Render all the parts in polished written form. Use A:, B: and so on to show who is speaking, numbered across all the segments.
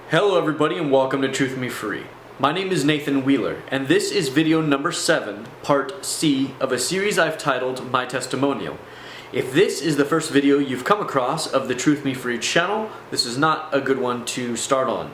A: Hello everybody and welcome to Truth Me Free. My name is Nathan Wheeler and this is video number 7, part C of a series I've titled My Testimonial. If this is the first video you've come across of the Truth Me Free channel, this is not a good one to start on.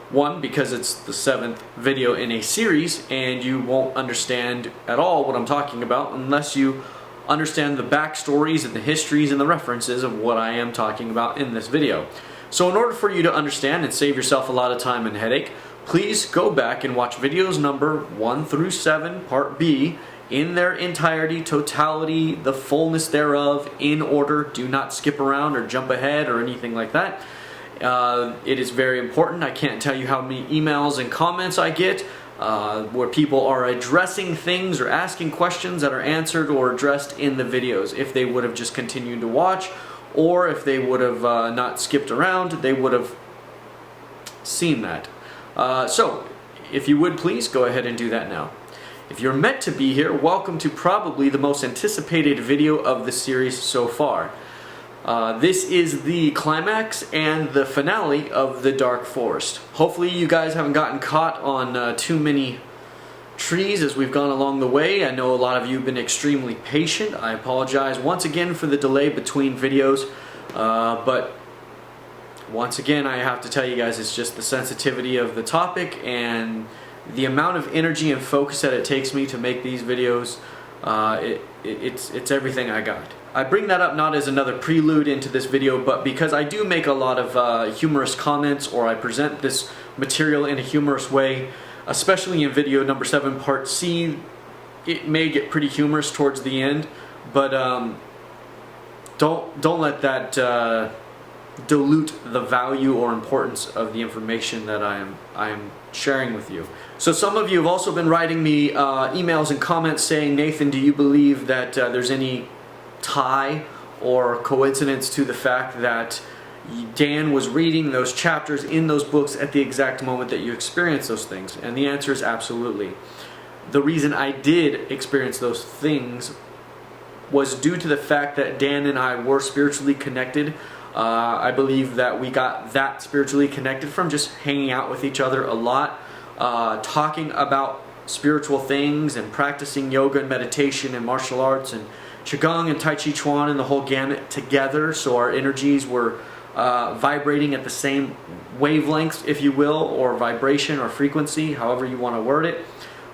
A: One, because it's the 7th video in a series and you won't understand at all what I'm talking about unless you understand the backstories and the histories and the references of what I am talking about in this video. So in order for you to understand and save yourself a lot of time and headache, please go back and watch videos number 1 through 7, part B, in their entirety, totality, the fullness thereof, in order. Do not skip around or jump ahead or anything like that. It is very important. I can't tell you how many emails and comments I get where people are addressing things or asking questions that are answered or addressed in the videos. If they would have just continued to watch, or if they would have not skipped around, they would have seen that. So, if you would please go ahead and do that now. If you're meant to be here, welcome to probably the most anticipated video of the series so far. This is the climax and the finale of the Dark Forest. Hopefully you guys haven't gotten caught on too many trees as we've gone along the way. I know a lot of you have been extremely patient. I apologize once again for the delay between videos, but once again I have to tell you guys it's just the sensitivity of the topic and the amount of energy and focus that it takes me to make these videos. It's everything I got. I bring that up not as another prelude into this video, but because I do make a lot of humorous comments, or I present this material in a humorous way, especially in video number 7, part C. It may get pretty humorous towards the end, but don't let that dilute the value or importance of the information that I am sharing with you. So some of you have also been writing me emails and comments saying, Nathan, do you believe that there's any tie or coincidence to the fact that Dan was reading those chapters in those books at the exact moment that you experienced those things? And the answer is absolutely. The reason I did experience those things was due to the fact that Dan and I were spiritually connected. I believe that we got that spiritually connected from just hanging out with each other a lot, talking about spiritual things and practicing yoga and meditation and martial arts and Qigong and Tai Chi Chuan and the whole gamut together, so our energies were vibrating at the same wavelengths, if you will, or vibration or frequency, however you want to word it.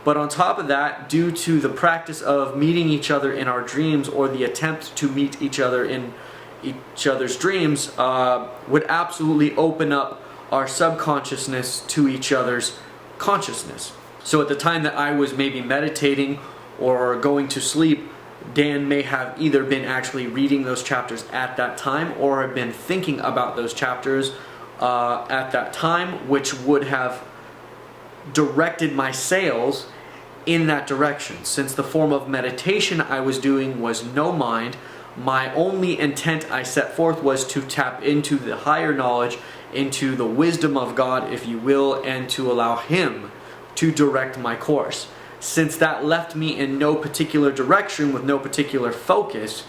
A: But on top of that, due to the practice of meeting each other in our dreams, or the attempt to meet each other in each other's dreams, would absolutely open up our subconsciousness to each other's consciousness. So at the time that I was maybe meditating or going to sleep, Dan may have either been actually reading those chapters at that time or have been thinking about those chapters at that time, which would have directed my sails in that direction. Since the form of meditation I was doing was no mind, my only intent I set forth was to tap into the higher knowledge, into the wisdom of God, if you will, and to allow Him to direct my course. Since that left me in no particular direction with no particular focus,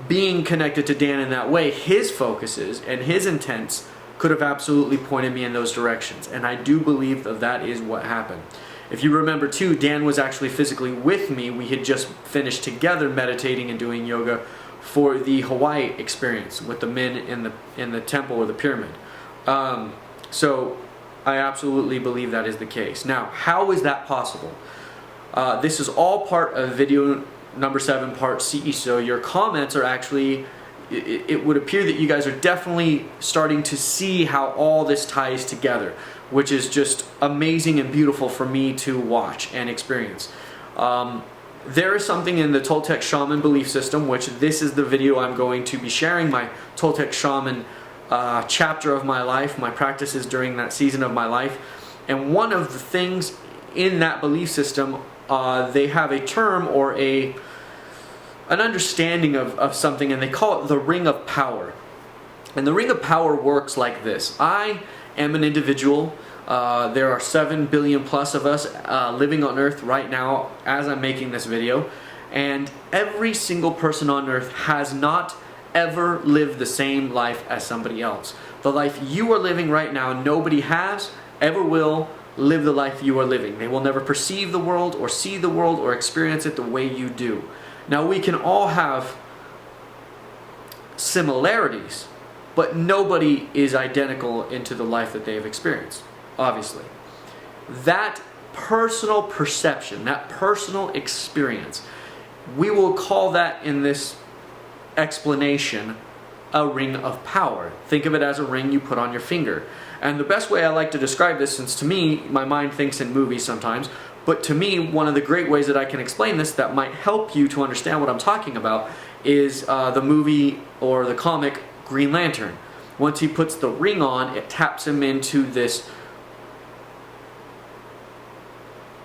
A: being connected to Dan in that way, his focuses and his intents could have absolutely pointed me in those directions. And I do believe that that is what happened. If you remember too, Dan was actually physically with me. We had just finished together meditating and doing yoga for the Hawaii experience with the men in the temple or the pyramid. So I absolutely believe that is the case. Now, how is that possible? This is all part of video number 7, part C, so your comments are actually, it would appear that you guys are definitely starting to see how all this ties together, which is just amazing and beautiful for me to watch and experience. There is something in the Toltec Shaman belief system, which this is the video I'm going to be sharing, my Toltec Shaman chapter of my life, my practices during that season of my life. And one of the things in that belief system, they have a term or an understanding of something, and they call it the Ring of Power. And the Ring of Power works like this. I am an individual. There are 7 billion plus of us living on Earth right now as I'm making this video. And every single person on Earth has not ever live the same life as somebody else. The life you are living right now, nobody has, ever will live the life you are living. They will never perceive the world or see the world or experience it the way you do. Now, we can all have similarities, but nobody is identical into the life that they have experienced, obviously. That personal perception, that personal experience, we will call that in this explanation a ring of power. Think of it as a ring you put on your finger. And the best way I like to describe this, since to me, my mind thinks in movies sometimes, but to me, one of the great ways that I can explain this that might help you to understand what I'm talking about is the movie or the comic Green Lantern. Once he puts the ring on, it taps him into this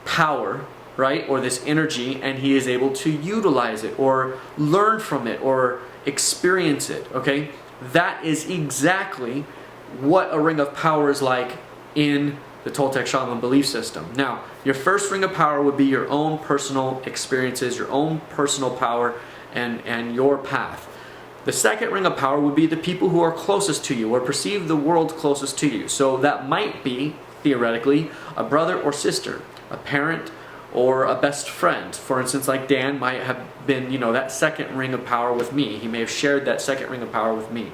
A: power, right, or this energy, and he is able to utilize it or learn from it or experience it, okay? That is exactly what a ring of power is like in the Toltec shaman belief system. Now, your first ring of power would be your own personal experiences, your own personal power, and your path. The second ring of power would be the people who are closest to you or perceive the world closest to you. So that might be, theoretically, a brother or sister, a parent, or a best friend. For instance, like Dan might have been, that second ring of power with me. He may have shared that second ring of power with me.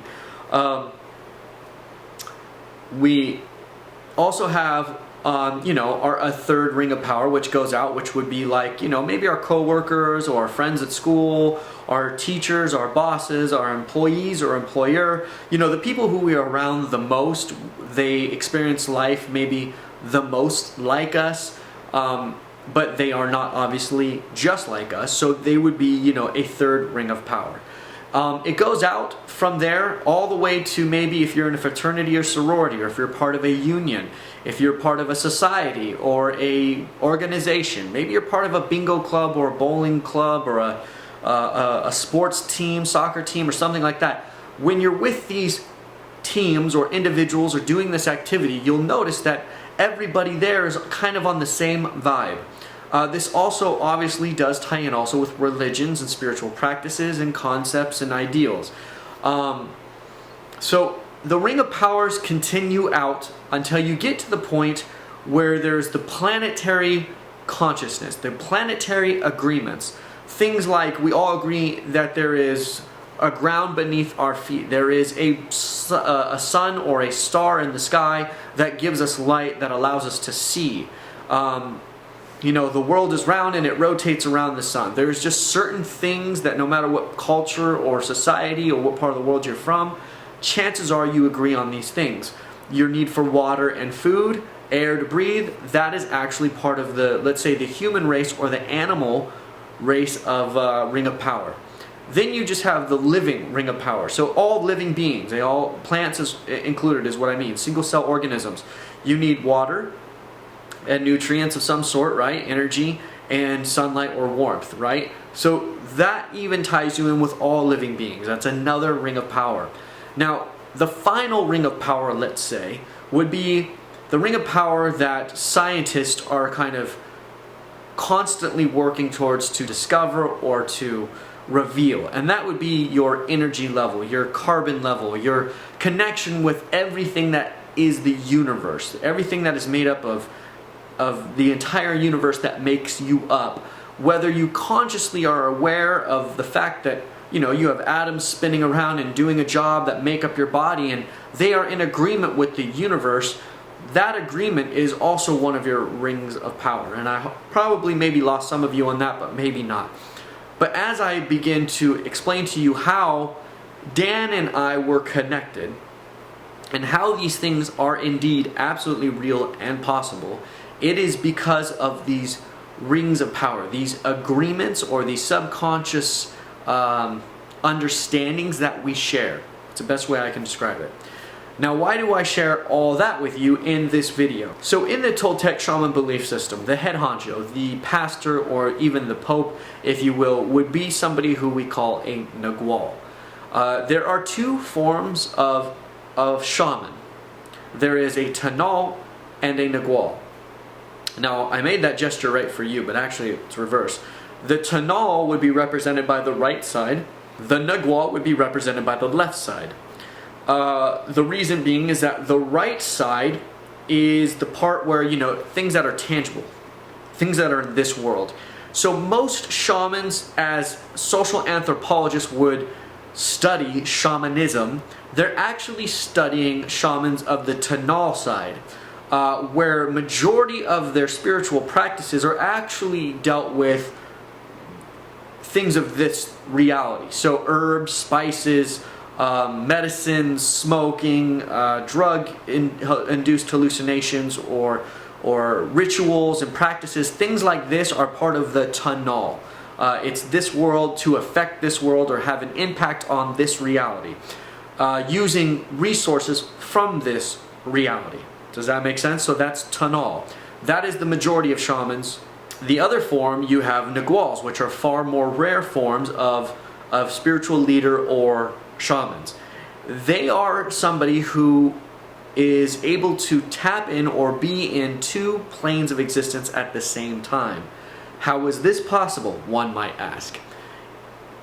A: We also have, a third ring of power, which goes out, which would be like, maybe our coworkers or our friends at school, our teachers, our bosses, our employees or employer. The people who we are around the most, they experience life maybe the most like us, but they are not obviously just like us, so they would be, a third ring of power. It goes out from there all the way to maybe if you're in a fraternity or sorority, or if you're part of a union, if you're part of a society or a organization, maybe you're part of a bingo club or a bowling club or a sports team, soccer team or something like that. When you're with these teams or individuals or doing this activity, you'll notice that everybody there is kind of on the same vibe. This also obviously does tie in also with religions and spiritual practices and concepts and ideals. So the ring of powers continue out until you get to the point where there's the planetary consciousness, the planetary agreements. Things like we all agree that there is a ground beneath our feet. There is a sun or a star in the sky that gives us light that allows us to see. The world is round and it rotates around the sun. There's just certain things that no matter what culture or society or what part of the world you're from, chances are you agree on these things. Your need for water and food, air to breathe, that is actually part of the, let's say, the human race or the animal race of ring of power. Then you just have the living ring of power. So all living beings, plants is included is what I mean, single cell organisms. You need water and nutrients of some sort, right? Energy and sunlight or warmth, right? So that even ties you in with all living beings. That's another ring of power. Now, the final ring of power, let's say, would be the ring of power that scientists are kind of constantly working towards to discover or to reveal. And that would be your energy level, your carbon level, your connection with everything that is the universe, everything that is made up of the entire universe that makes you up. Whether you consciously are aware of the fact that you have atoms spinning around and doing a job that make up your body and they are in agreement with the universe, that agreement is also one of your rings of power. And I probably maybe lost some of you on that, but maybe not. But as I begin to explain to you how Dan and I were connected and how these things are indeed absolutely real and possible, it is because of these rings of power, these agreements or these subconscious understandings that we share. It's the best way I can describe it. Now, why do I share all that with you in this video? So in the Toltec shaman belief system, the head honcho, the pastor, or even the pope, if you will, would be somebody who we call a nagual. There are two forms of shaman. There is a tanal and a nagual. Now, I made that gesture right for you, but actually it's reverse. The tanal would be represented by the right side, The Nagual would be represented by the left side. The reason being is that the right side is the part where, things that are tangible, things that are in this world. So most shamans, as social anthropologists would study shamanism, they're actually studying shamans of the Tanal side, where majority of their spiritual practices are actually dealt with things of this reality. So herbs, spices, medicines, smoking, drug-induced hallucinations, or rituals and practices, things like this are part of the Tanal. It's this world to affect this world or have an impact on this reality, using resources from this reality. Does that make sense? So that's Tanal. That is the majority of shamans. The other form, you have Naguals, which are far more rare forms of spiritual leader or shamans. They are somebody who is able to tap in or be in two planes of existence at the same time. How is this possible, one might ask?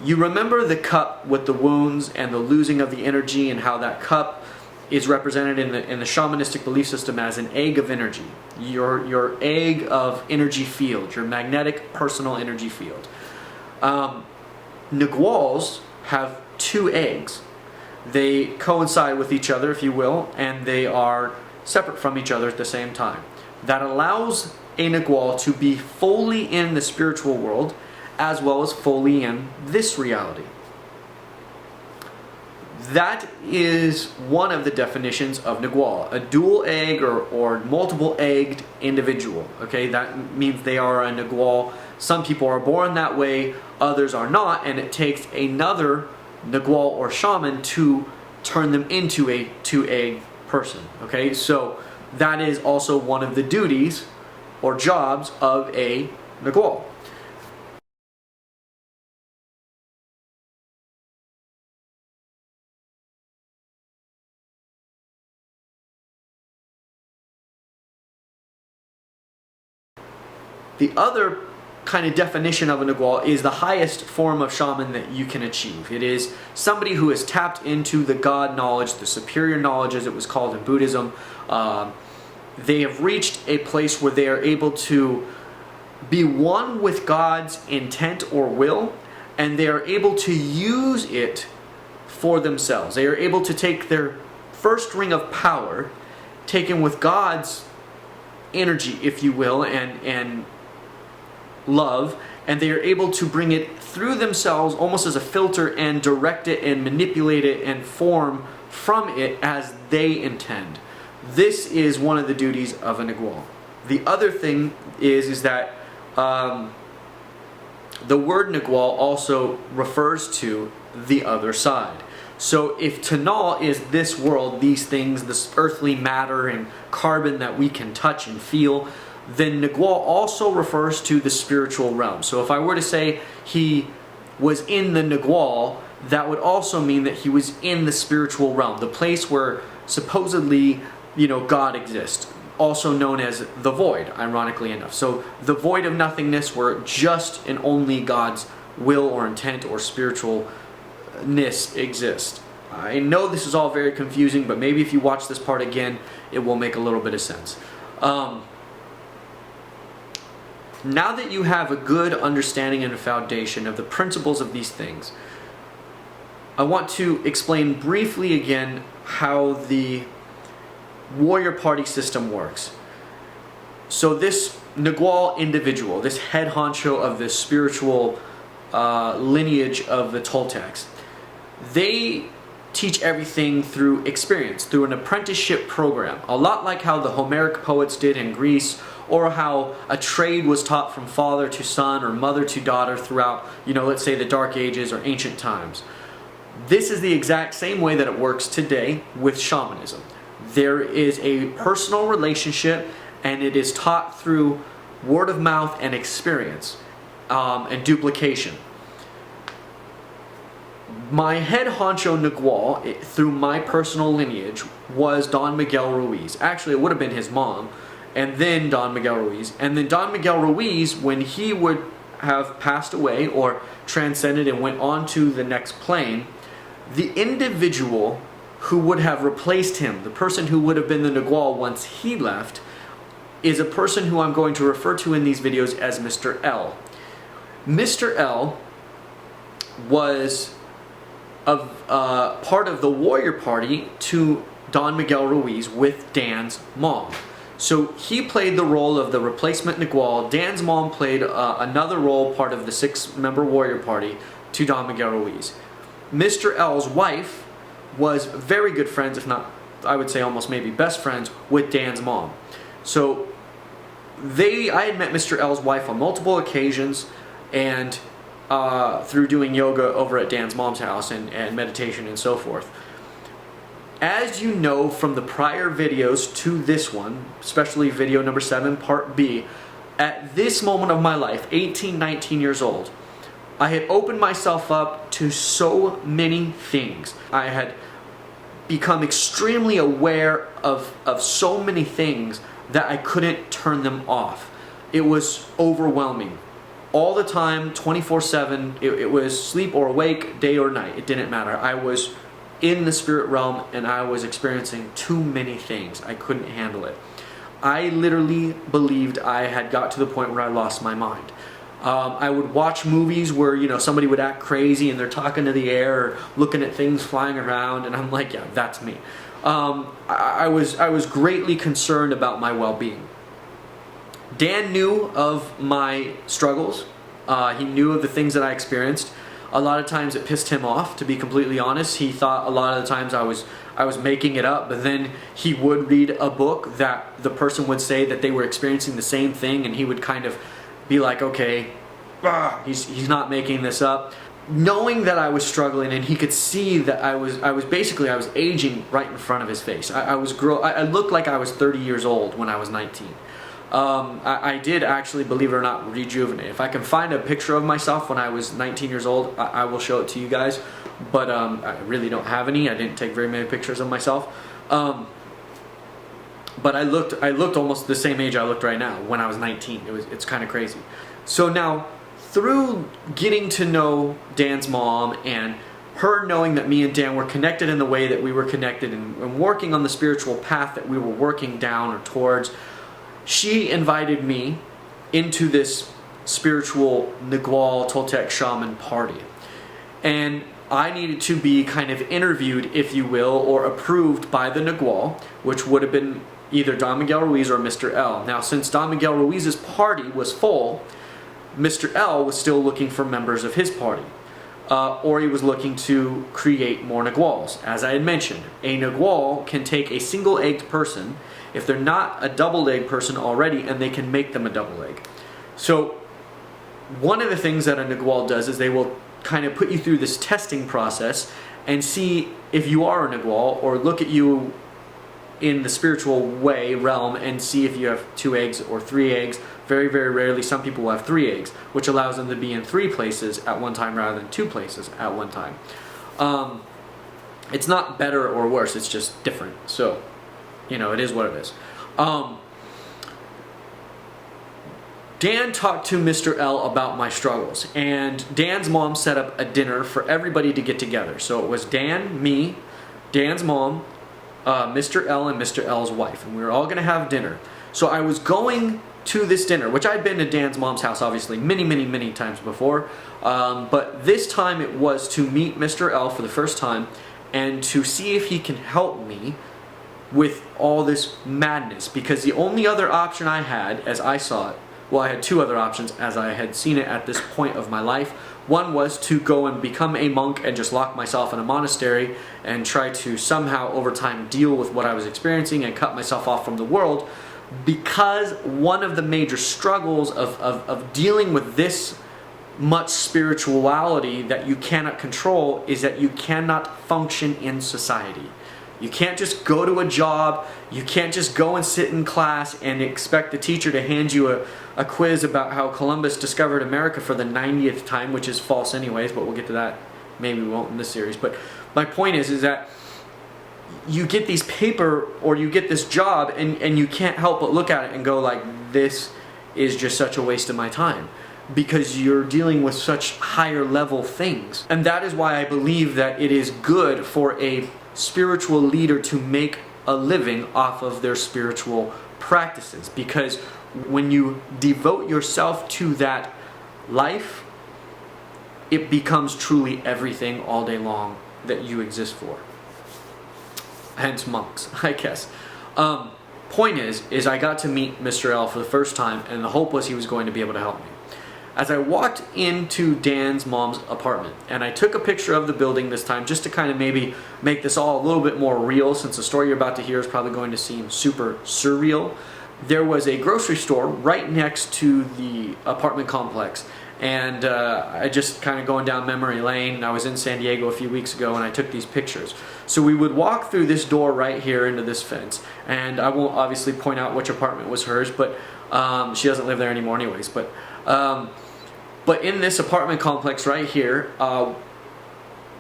A: You remember the cup with the wounds and the losing of the energy, and how that cup is represented in the shamanistic belief system as an egg of energy. Your egg of energy field, your magnetic personal energy field. Naguals have two eggs. They coincide with each other, if you will, and they are separate from each other at the same time. That allows a Nagual to be fully in the spiritual world as well as fully in this reality. That is one of the definitions of Nagual, a dual egg or multiple egged individual. Okay, that means they are a Nagual. Some people are born that way, others are not, and it takes another Nagual or shaman to turn them into a two-egg person. Okay, so that is also one of the duties or jobs of a Nagual. The other kind of definition of a Nagual is the highest form of shaman that you can achieve. It is somebody who has tapped into the God knowledge, the superior knowledge as it was called in Buddhism. They have reached a place where they are able to be one with God's intent or will, and they are able to use it for themselves. They are able to take their first ring of power, taken with God's energy, if you will, and love, and they are able to bring it through themselves almost as a filter and direct it and manipulate it and form from it as they intend. This is one of the duties of a Nagual. The other thing is that the word Nagual also refers to the other side. So if Tanal is this world, these things, this earthly matter and carbon that we can touch and feel, then Nagual also refers to the spiritual realm. So if I were to say he was in the Nagual, that would also mean that he was in the spiritual realm, the place where supposedly, God exists, also known as the void, ironically enough. So the void of nothingness, where just and only God's will or intent or spiritualness exists. I know this is all very confusing, but maybe if you watch this part again, it will make a little bit of sense. Now that you have a good understanding and a foundation of the principles of these things, I want to explain briefly again how the warrior party system works. So this Nagual individual, this head honcho of the spiritual lineage of the Toltecs, they teach everything through experience, through an apprenticeship program. A lot like how the Homeric poets did in Greece, or how a trade was taught from father to son or mother to daughter throughout, let's say the Dark Ages or ancient times. This is the exact same way that it works today with shamanism. There is a personal relationship, and it is taught through word of mouth and experience and duplication. My head honcho Nagual, through my personal lineage, was Don Miguel Ruiz. Actually, it would have been his mom, and then Don Miguel Ruiz. And then Don Miguel Ruiz, when he would have passed away or transcended and went on to the next plane, the individual who would have replaced him, the person who would have been the Nagual once he left, is a person who I'm going to refer to in these videos as Mr. L. Mr. L was part of the warrior party to Don Miguel Ruiz with Dan's mom. So he played the role of the replacement Nagual. Dan's mom played another role, part of the 6-member warrior party to Don Miguel Ruiz. Mr. L's wife was very good friends, if not, I would say almost maybe best friends, with Dan's mom. So I had met Mr. L's wife on multiple occasions, and through doing yoga over at Dan's mom's house and meditation and so forth. As you know from the prior videos to this one, especially video number 7, part B, at this moment of my life, 18, 19 years old, I had opened myself up to so many things. I had become extremely aware of so many things that I couldn't turn them off. It was overwhelming. All the time, 24/7, it was sleep or awake, day or night, it didn't matter. I was in the spirit realm and I was experiencing too many things. I couldn't handle it. I literally believed I had got to the point where I lost my mind. I would watch movies where, you know, somebody would act crazy and they're talking to the air or looking at things flying around, and I'm like, yeah, that's me. I was greatly concerned about my well-being. Dan knew of my struggles. He knew of the things that I experienced. A lot of times it pissed him off, to be completely honest. He thought a lot of the times I was making it up, but then he would read a book that the person would say that they were experiencing the same thing, and he would kind of be like, okay, he's not making this up. Knowing that I was struggling, and he could see that I was aging right in front of his face. I looked like I was 30 years old when I was 19. I did actually, believe it or not, rejuvenate. If I can find a picture of myself when I was 19 years old, I will show it to you guys. But I really don't have any. I didn't take very many pictures of myself. But I looked almost the same age I looked right now when I was 19. It's kind of crazy. So now, through getting to know Dan's mom and her knowing that me and Dan were connected in the way that we were connected and working on the spiritual path that we were working down or towards, she invited me into this spiritual Nagual Toltec shaman party. And I needed to be kind of interviewed, if you will, or approved by the Nagual, which would have been either Don Miguel Ruiz or Mr. L. Now, since Don Miguel Ruiz's party was full, Mr. L was still looking for members of his party. Or he was looking to create more Naguals. As I had mentioned, a Nagual can take a single-egged person if they're not a double-egg person already, and they can make them a double egg. So one of the things that a Nagual does is they will kind of put you through this testing process and see if you are a Nagual, or look at you in the spiritual realm and see if you have 2 eggs or 3 eggs. Very, very rarely some people will have 3 eggs, which allows them to be in 3 places at one time rather than 2 places at one time. It's not better or worse, it's just different. So, you know, it is what it is. Dan talked to Mr. L about my struggles, and Dan's mom set up a dinner for everybody to get together. So it was Dan, me, Dan's mom, Mr. L, and Mr. L's wife, and we were all going to have dinner. So I was going to this dinner, which I'd been to Dan's mom's house obviously many, many, many times before, but this time it was to meet Mr. L for the first time and to see if he can help me with all this madness, because the only other option I had, as I saw it, well, I had 2 other options as I had seen it at this point of my life. One was to go and become a monk and just lock myself in a monastery and try to somehow over time deal with what I was experiencing and cut myself off from the world, because one of the major struggles of dealing with this much spirituality that you cannot control is that you cannot function in society. You can't just go to a job, you can't just go and sit in class and expect the teacher to hand you a quiz about how Columbus discovered America for the 90th time, which is false anyways, but we'll get to that. Maybe we won't in this series. But my point is that you get these paper, or you get this job, and you can't help but look at it and go like, this is just such a waste of my time. because you're dealing with such higher level things. And that is why I believe that it is good for a spiritual leader to make a living off of their spiritual practices, because when you devote yourself to that life, it becomes truly everything all day long that you exist for. Hence monks, I guess. Point is I got to meet Mr. L for the first time, and the hope was he was going to be able to help me. As I walked into Dan's mom's apartment, and I took a picture of the building this time just to kind of maybe make this all a little bit more real, since the story you're about to hear is probably going to seem super surreal. There was a grocery store right next to the apartment complex, and I just kind of going down memory lane. I was in San Diego a few weeks ago and I took these pictures. So we would walk through this door right here into this fence, and I won't obviously point out which apartment was hers, but she doesn't live there anymore anyways. But in this apartment complex right here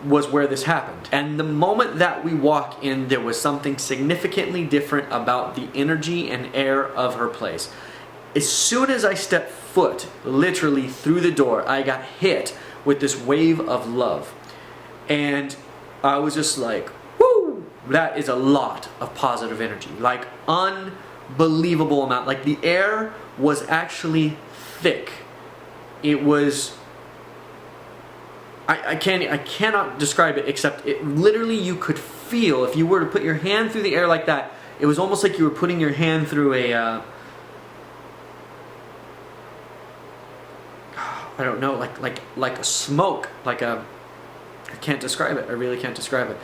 A: was where this happened. And the moment that we walk in, there was something significantly different about the energy and air of her place. As soon as I stepped foot literally through the door, I got hit with this wave of love. And I was just like, whoo, that is a lot of positive energy. Like unbelievable amount. Like the air was actually thick. It was, I cannot describe it, except it literally, you could feel, if you were to put your hand through the air like that, it was almost like you were putting your hand through a, I don't know, like a smoke, like a, I can't describe it, I really can't describe it.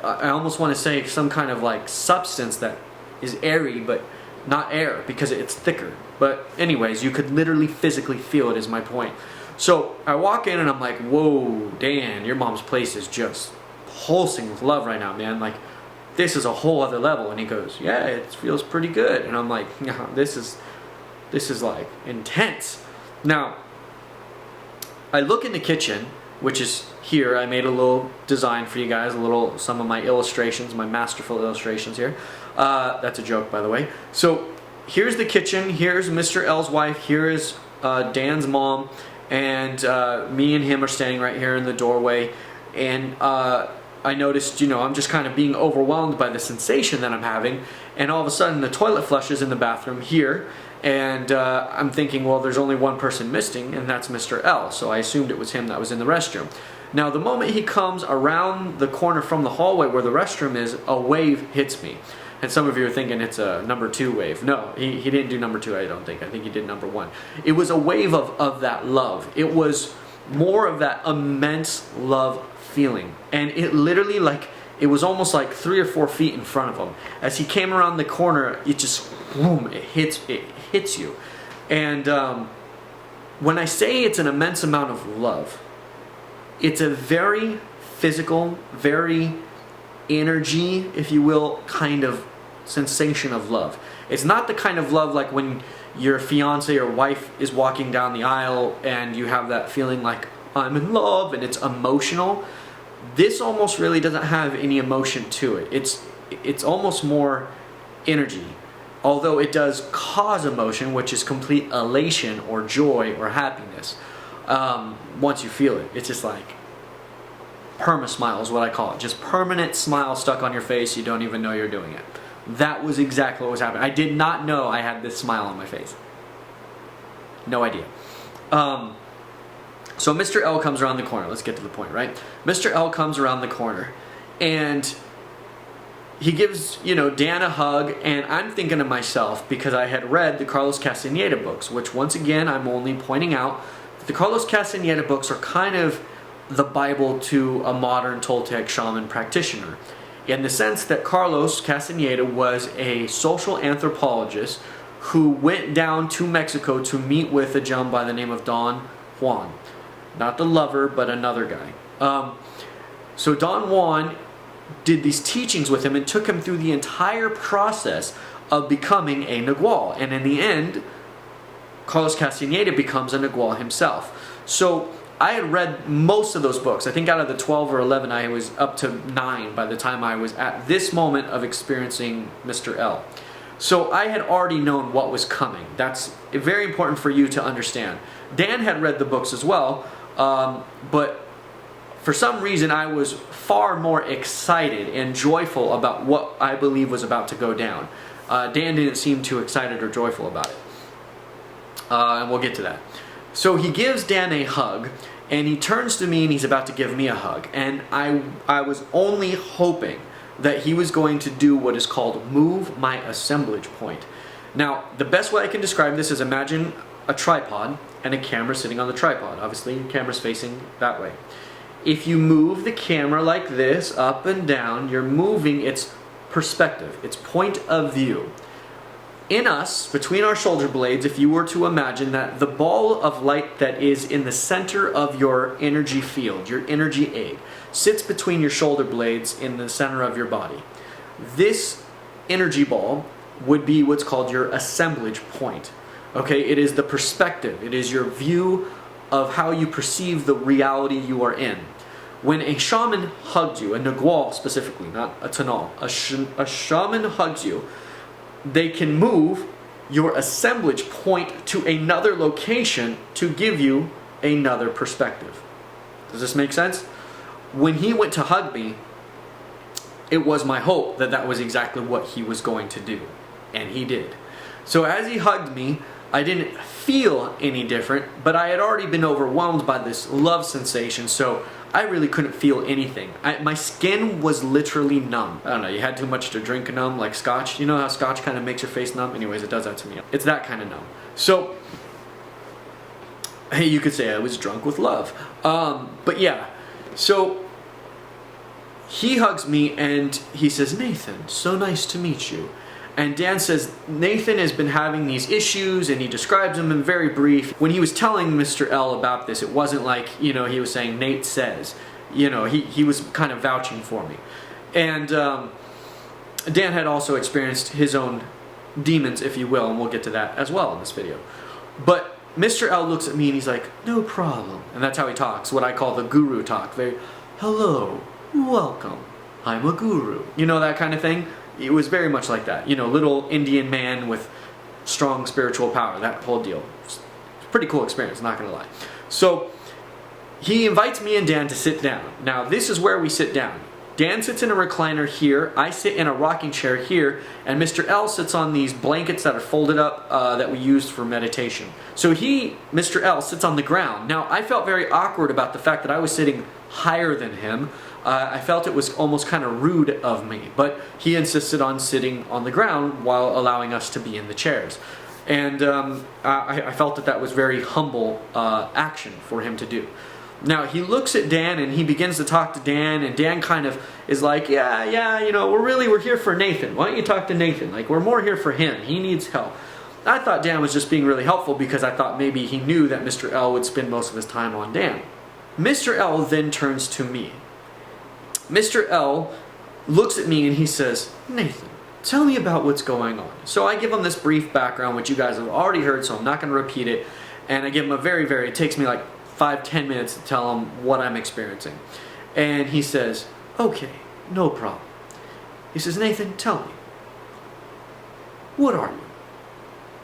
A: I almost want to say some kind of like substance that is airy, but not air, because it's thicker. But anyways, you could literally physically feel it, is my point. So I walk in and I'm like, whoa, Dan, your mom's place is just pulsing with love right now, man. Like, this is a whole other level. And he goes, yeah, it feels pretty good. And I'm like, no, this is like intense. Now, I look in the kitchen, which is here. I made a little design for you guys, some of my illustrations, my masterful illustrations here. That's a joke, by the way. So here's the kitchen. Here's Mr. L's wife. Here is Dan's mom. And me and him are standing right here in the doorway. And I noticed, I'm just kind of being overwhelmed by the sensation that I'm having. And all of a sudden, the toilet flushes in the bathroom here. And I'm thinking, well, there's only one person missing, and that's Mr. L. So I assumed it was him that was in the restroom. Now, the moment he comes around the corner from the hallway where the restroom is, a wave hits me. And some of you are thinking it's a number 2 wave. No, he didn't do number 2, I don't think. I think he did number 1. It was a wave of that love. It was more of that immense love feeling. And it literally, it was almost like 3 or 4 feet in front of him. As he came around the corner, it just, boom, it hits you. And when I say it's an immense amount of love, it's a very physical, very energy, if you will, kind of sensation of love. It's not the kind of love like when your fiance or wife is walking down the aisle and you have that feeling like, I'm in love, and it's emotional. This almost really doesn't have any emotion to it. It's almost more energy. Although it does cause emotion, which is complete elation or joy or happiness. Once you feel it, it's just like perma-smile is what I call it. Just permanent smile stuck on your face. You don't even know you're doing it. That was exactly what was happening. I did not know I had this smile on my face. No idea. So Mr. L comes around the corner. Let's get to the point, right? Mr. L comes around the corner, and he gives, Dan a hug, and I'm thinking to myself, because I had read the Carlos Castaneda books, which once again, I'm only pointing out that the Carlos Castaneda books are kind of the Bible to a modern Toltec shaman practitioner, in the sense that Carlos Castaneda was a social anthropologist who went down to Mexico to meet with a gentleman by the name of Don Juan. Not the lover, but another guy. So Don Juan did these teachings with him and took him through the entire process of becoming a Nagual. And in the end, Carlos Castaneda becomes a Nagual himself. So I had read most of those books. I think out of the 12 or 11, I was up to 9 by the time I was at this moment of experiencing Mr. L. So I had already known what was coming. That's very important for you to understand. Dan had read the books as well, but for some reason I was far more excited and joyful about what I believe was about to go down. Dan didn't seem too excited or joyful about it. And we'll get to that. So he gives Dan a hug, and he turns to me and he's about to give me a hug. And I was only hoping that he was going to do what is called move my assemblage point. Now, the best way I can describe this is imagine a tripod and a camera sitting on the tripod. Obviously, your camera's facing that way. If you move the camera like this, up and down, you're moving its perspective, its point of view. In us, between our shoulder blades, if you were to imagine that the ball of light that is in the center of your energy field, your energy egg, sits between your shoulder blades in the center of your body. This energy ball would be what's called your assemblage point. Okay, it is the perspective, it is your view of how you perceive the reality you are in. When a shaman hugs you, a nagual specifically, not a tanal, a shaman hugs you, they can move your assemblage point to another location to give you another perspective. Does this make sense? When he went to hug me, it was my hope that that was exactly what he was going to do. And he did. So as he hugged me, I didn't feel any different, but I had already been overwhelmed by this love sensation, so I really couldn't feel anything. My skin was literally numb. I don't know, you had too much to drink numb, like scotch. You know how scotch kind of makes your face numb? Anyways, it does that to me. It's that kind of numb. So, hey, you could say I was drunk with love. But yeah, so he hugs me and he says, "Nathan, so nice to meet you." And Dan says Nathan has been having these issues, and he describes them in very brief. When he was telling Mr. L about this, it wasn't like, he was saying Nate says. He was kind of vouching for me. And Dan had also experienced his own demons, if you will, and we'll get to that as well in this video. But Mr. L looks at me and he's like, "No problem." And that's how he talks, what I call the guru talk. Very, "Hello, welcome, I'm a guru." You know, that kind of thing. It was very much like that. Little Indian man with strong spiritual power, that whole deal. It's a pretty cool experience, not gonna lie. So he invites me and Dan to sit down. Now this is where we sit down. Dan sits in a recliner here, I sit in a rocking chair here, and Mr. L sits on these blankets that are folded up that we used for meditation. So Mr. L, sits on the ground. Now I felt very awkward about the fact that I was sitting higher than him. I felt it was almost kind of rude of me, but he insisted on sitting on the ground while allowing us to be in the chairs. And I felt that was very humble action for him to do. Now he looks at Dan and he begins to talk to Dan, and Dan kind of is like, yeah, we're here for Nathan. Why don't you talk to Nathan? Like, we're more here for him. He needs help. I thought Dan was just being really helpful because I thought maybe he knew that Mr. L would spend most of his time on Dan. Mr. L then turns to me. Mr. L looks at me and he says, "Nathan, tell me about what's going on." So I give him this brief background, which you guys have already heard, so I'm not going to repeat it. And I give him it takes me like 5-10 minutes to tell him what I'm experiencing. And he says, "Okay, no problem." He says, "Nathan, tell me, what are you?"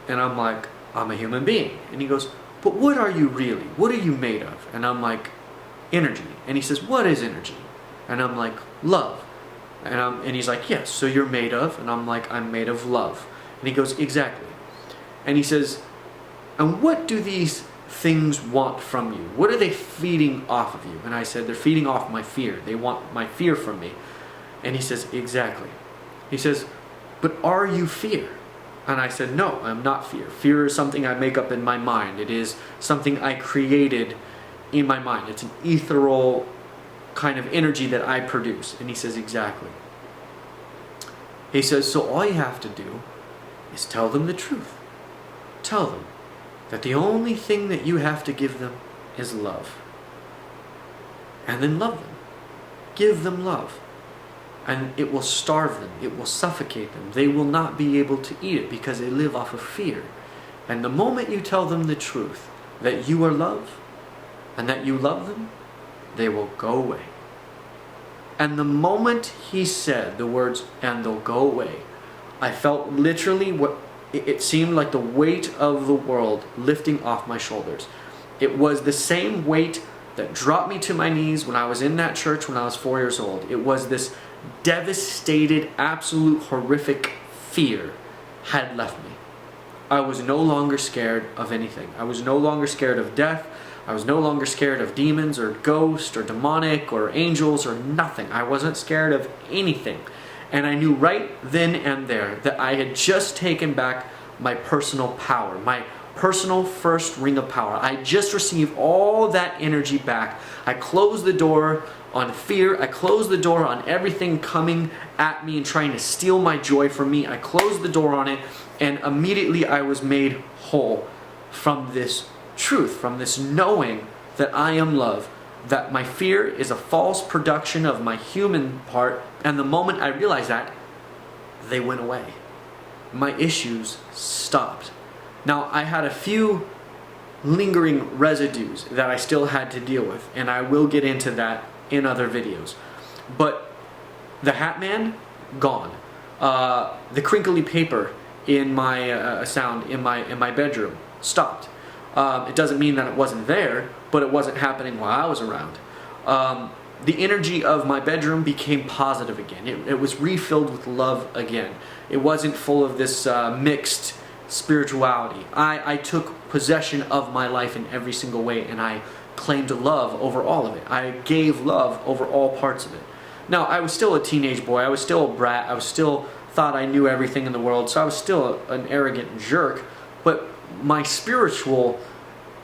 A: And I'm like, "I'm a human being." And he goes, "But what are you really? What are you made of?" And I'm like, "Energy." And he says, "What is energy?" And I'm like, "Love." And he's like, "Yes, so you're made of?" And I'm like, "I'm made of love." And he goes, "Exactly." And he says, "And what do these things want from you? What are they feeding off of you?" And I said, "They're feeding off my fear. They want my fear from me." And he says, "Exactly." He says, "But are you fear?" And I said, "No, I'm not fear. Fear is something I make up in my mind. It is something I created in my mind. It's an ethereal kind of energy that I produce." And he says, "Exactly." He says, "So all you have to do is tell them the truth. Tell them that the only thing that you have to give them is love. And then love them. Give them love. And it will starve them. It will suffocate them. They will not be able to eat it because they live off of fear. And the moment you tell them the truth, that you are love and that you love them, they will go away." And the moment he said the words, "and they'll go away," I felt literally what it seemed like the weight of the world lifting off my shoulders. It was the same weight that dropped me to my knees when I was in that church when I was 4 years old. It was this devastated, absolute horrific fear had left me. I was no longer scared of anything. I was no longer scared of death. I was no longer scared of demons or ghosts or demonic or angels or nothing. I wasn't scared of anything. And I knew right then and there that I had just taken back my personal power, my personal first ring of power. I just received all that energy back. I closed the door on fear. I closed the door on everything coming at me and trying to steal my joy from me. I closed the door on it, and immediately I was made whole from this truth, from this knowing that I am love, that my fear is a false production of my human part, and the moment I realized that, they went away. My issues stopped. Now, I had a few lingering residues that I still had to deal with, and I will get into that in other videos. But the Hat Man, gone. The crinkly paper in my sound in my bedroom stopped. It doesn't mean that it wasn't there, but it wasn't happening while I was around. The energy of my bedroom became positive again. It was refilled with love again. It wasn't full of this mixed spirituality. I took possession of my life in every single way, and I claimed love over all of it. I gave love over all parts of it. Now, I was still a teenage boy. I was still a brat. I was still thought I knew everything in the world, so I was still an arrogant jerk. But my spiritual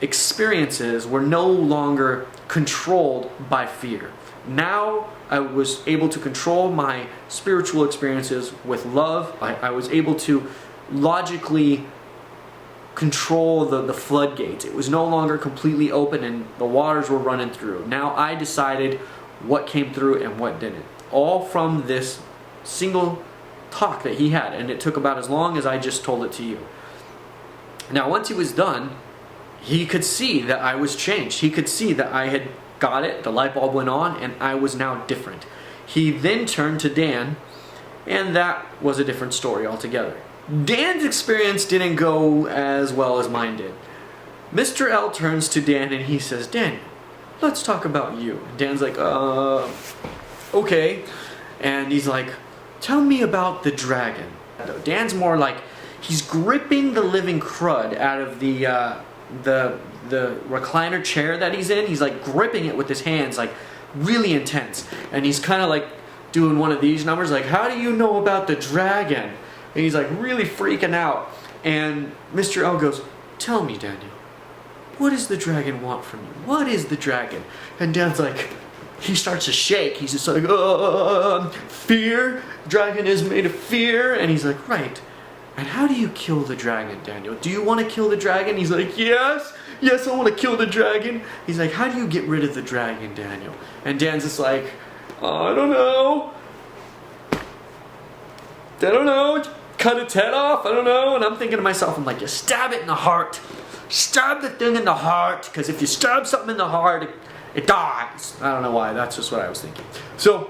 A: experiences were no longer controlled by fear. Now I was able to control my spiritual experiences with love. I was able to logically control the floodgates. It was no longer completely open and the waters were running through. Now I decided what came through and what didn't. All from this single talk that he had, and it took about as long as I just told it to you. Now once he was done, he could see that I was changed. He could see that I had got it, the light bulb went on, and I was now different. He then turned to Dan, and that was a different story altogether. Dan's experience didn't go as well as mine did. Mr. L turns to Dan and he says, "Daniel, let's talk about you." And Dan's like, okay. And he's like, "Tell me about the dragon." Dan's more like, he's gripping the living crud out of the recliner chair that he's in. He's like gripping it with his hands, like really intense. And he's kind of like doing one of these numbers, like, "How do you know about the dragon?" And he's like really freaking out. And Mr. L goes, "Tell me, Daniel, what does the dragon want from you? What is the dragon?" And Dan's like, he starts to shake. He's just like, fear. Dragon is made of fear. And he's like, "Right. And how do you kill the dragon, Daniel? Do you want to kill the dragon?" He's like, yes, I want to kill the dragon." He's like, "How do you get rid of the dragon, Daniel?" And Dan's just like, "I don't know. Cut its head off, I don't know." And I'm thinking to myself, I'm like, you stab it in the heart. Stab the thing in the heart, because if you stab something in the heart, it dies. I don't know why, that's just what I was thinking. So